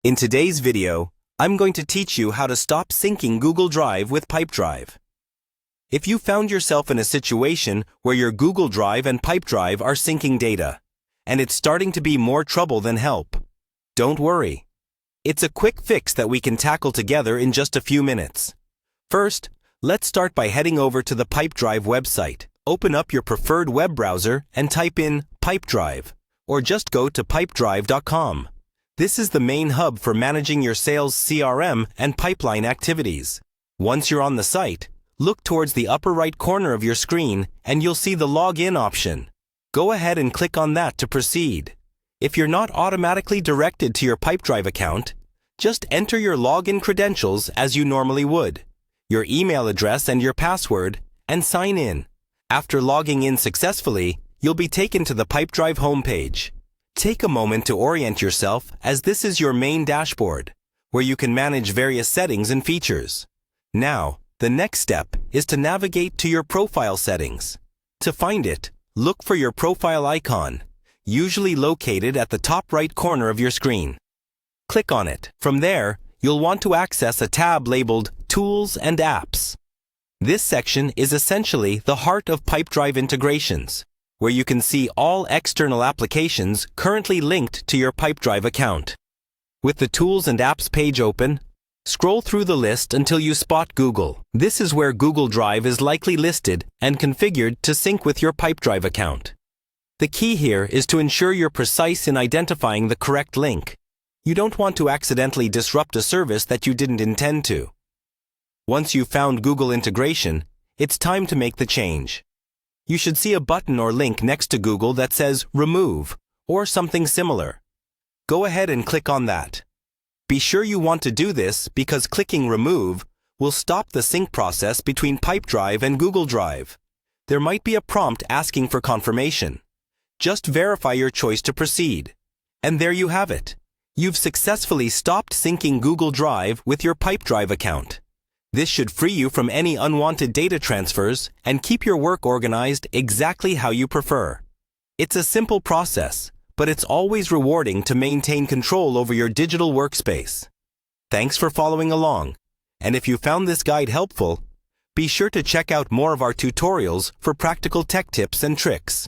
In today's video, I'm going to teach you how to stop syncing Google Drive with Pipedrive. If you found yourself in a situation where your Google Drive and Pipedrive are syncing data, and it's starting to be more trouble than help, don't worry. It's a quick fix that we can tackle together in just a few minutes. First, let's start by heading over to the Pipedrive website. Open up your preferred web browser and type in Pipedrive, or just go to pipedrive.com. This is the main hub for managing your sales CRM and pipeline activities. Once you're on the site, look towards the upper right corner of your screen and you'll see the Login option. Go ahead and click on that to proceed. If you're not automatically directed to your Pipedrive account, just enter your login credentials as you normally would, your email address and your password, and sign in. After logging in successfully, you'll be taken to the Pipedrive homepage. Take a moment to orient yourself, as this is your main dashboard, where you can manage various settings and features. Now, the next step is to navigate to your profile settings. To find it, look for your profile icon, usually located at the top right corner of your screen. Click on it. From there, you'll want to access a tab labeled Tools and Apps. This section is essentially the heart of Pipedrive integrations, where you can see all external applications currently linked to your Pipedrive account. With the Tools and Apps page open, scroll through the list until you spot Google. This is where Google Drive is likely listed and configured to sync with your Pipedrive account. The key here is to ensure you're precise in identifying the correct link. You don't want to accidentally disrupt a service that you didn't intend to. Once you've found Google integration, it's time to make the change. You should see a button or link next to Google that says Remove or something similar. Go ahead and click on that. Be sure you want to do this because clicking Remove will stop the sync process between Pipedrive and Google Drive. There might be a prompt asking for confirmation. Just verify your choice to proceed. And there you have it. You've successfully stopped syncing Google Drive with your Pipedrive account. This should free you from any unwanted data transfers and keep your work organized exactly how you prefer. It's a simple process, but it's always rewarding to maintain control over your digital workspace. Thanks for following along, and if you found this guide helpful, be sure to check out more of our tutorials for practical tech tips and tricks.